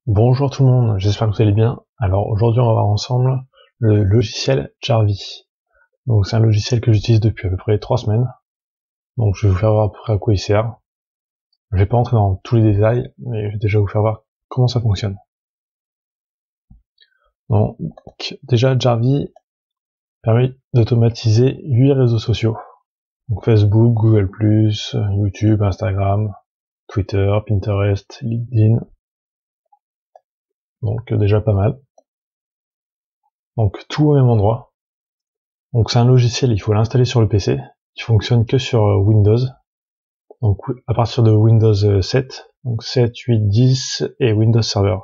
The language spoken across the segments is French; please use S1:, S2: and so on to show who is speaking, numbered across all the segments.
S1: Bonjour tout le monde, j'espère que vous allez bien. Alors aujourd'hui on va voir ensemble le logiciel Jarvis. Donc c'est un logiciel que j'utilise depuis à peu près 3 semaines. Donc je vais vous faire voir à peu près à quoi il sert. Je vais pas rentrer dans tous les détails, mais je vais déjà vous faire voir comment ça fonctionne. Donc déjà Jarvis permet d'automatiser 8 réseaux sociaux. Donc Facebook, Google+, YouTube, Instagram, Twitter, Pinterest, LinkedIn. Donc déjà pas mal. Donc tout au même endroit. Donc c'est un logiciel, il faut l'installer sur le PC, qui fonctionne que sur Windows. Donc à partir de Windows 7, donc 7, 8, 10 et Windows Server.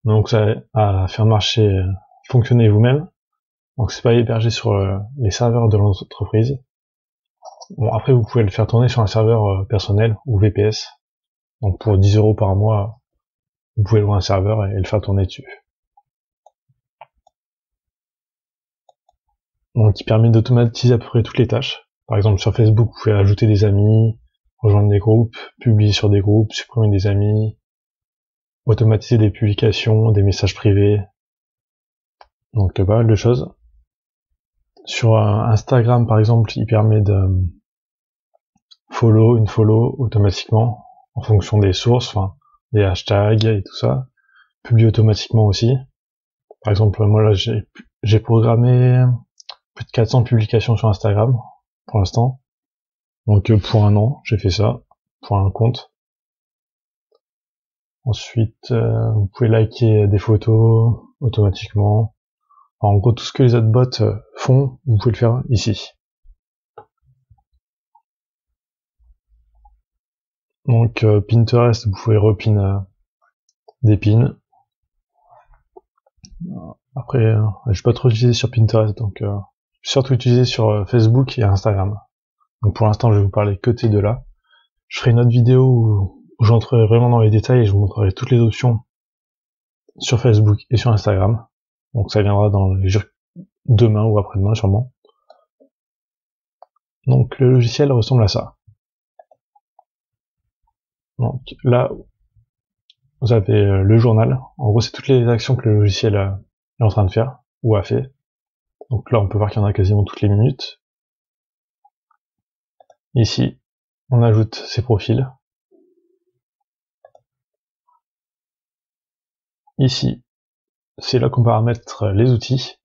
S1: Donc ça à faire marcher, fonctionner vous-même. Donc c'est pas hébergé sur les serveurs de l'entreprise. Bon après vous pouvez le faire tourner sur un serveur personnel ou VPS. Donc pour 10 € par mois, vous pouvez louer un serveur et le faire tourner dessus. Donc qui permet d'automatiser à peu près toutes les tâches. Par exemple sur Facebook, vous pouvez ajouter des amis, rejoindre des groupes, publier sur des groupes, supprimer des amis, automatiser des publications, des messages privés. Donc pas mal de choses. Sur Instagram par exemple, il permet de une follow automatiquement en fonction des sources, enfin des hashtags et tout ça. Publie automatiquement aussi. Par exemple, moi là j'ai programmé plus de 400 publications sur Instagram pour l'instant. Donc pour un an, j'ai fait ça, pour un compte. Ensuite, vous pouvez liker des photos automatiquement. En gros, tout ce que les autres bots font, vous pouvez le faire ici. Donc Pinterest, vous pouvez repin des pins. Après, je suis pas trop utilisé sur Pinterest, donc je suis surtout utilisé sur Facebook et Instagram. Donc pour l'instant, je vais vous parler que de ces deux-là. Je ferai une autre vidéo où j'entrerai vraiment dans les détails et je vous montrerai toutes les options sur Facebook et sur Instagram. Donc ça viendra dans les jours demain ou après-demain sûrement. Donc le logiciel ressemble à ça. Donc là, vous avez le journal. En gros, c'est toutes les actions que le logiciel est en train de faire ou a fait. Donc là, on peut voir qu'il y en a quasiment toutes les minutes. Ici, on ajoute ses profils. Ici, c'est là qu'on paramètre les outils.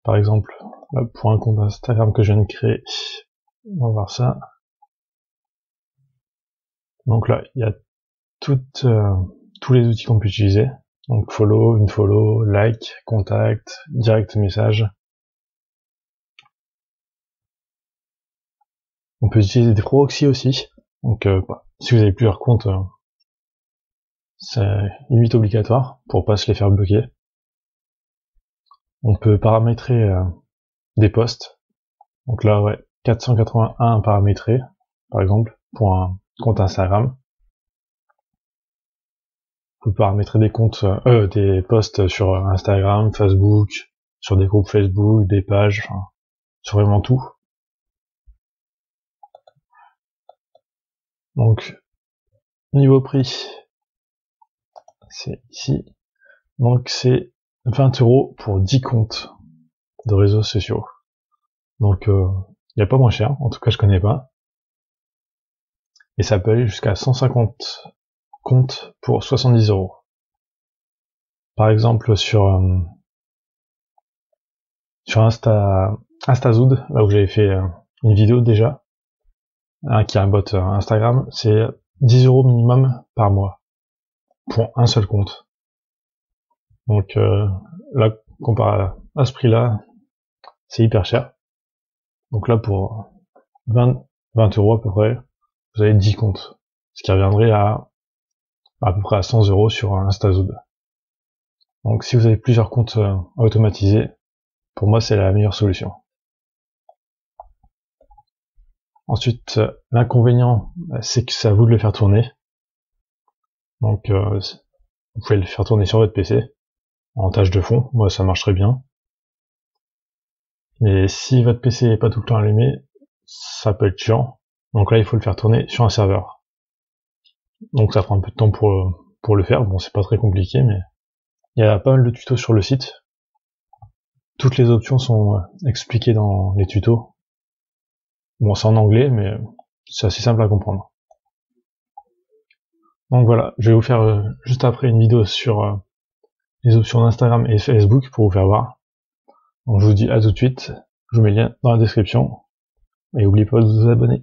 S1: Par exemple, là, pour un compte Instagram que je viens de créer, on va voir ça. Donc là, il y a tous les outils qu'on peut utiliser. Donc follow, une follow, like, contact, direct message. On peut utiliser des proxys aussi. Donc si vous avez plusieurs comptes, c'est limite obligatoire pour pas se les faire bloquer. On peut paramétrer des posts. Donc là, ouais, 481 paramétrés, par exemple, pour un compte Instagram. Vous pouvez paramétrer des comptes, des posts sur Instagram, Facebook, sur des groupes Facebook, des pages, enfin, sur vraiment tout. Donc, niveau prix, c'est ici. Donc c'est 20 € pour 10 comptes de réseaux sociaux. Donc il n'y a pas moins cher, en tout cas je connais pas. Et ça peut aller jusqu'à 150 comptes pour 70 €. Par exemple sur Instazood, là où j'avais fait une vidéo déjà, qui a un bot Instagram, c'est 10 € minimum par mois pour un seul compte. Donc là, comparé à ce prix-là, c'est hyper cher. Donc là, pour 20 € à peu près, vous avez 10 comptes. Ce qui reviendrait à peu près à 100 € sur Instazood. Donc si vous avez plusieurs comptes à automatiser, pour moi c'est la meilleure solution. Ensuite, l'inconvénient, c'est que c'est à vous de le faire tourner. Donc vous pouvez le faire tourner sur votre PC en tâche de fond, moi ça marche très bien. Mais si votre PC n'est pas tout le temps allumé, ça peut être chiant. Donc là il faut le faire tourner sur un serveur. Donc ça prend un peu de temps pour pour le faire. Bon, c'est pas très compliqué, mais il y a pas mal de tutos sur le site. Toutes les options sont expliquées dans les tutos. Bon, c'est en anglais, mais c'est assez simple à comprendre. Donc voilà, je vais vous faire juste après une vidéo sur les options d'Instagram et Facebook pour vous faire voir. Donc je vous dis à tout de suite, je vous mets le lien dans la description, et n'oubliez pas de vous abonner.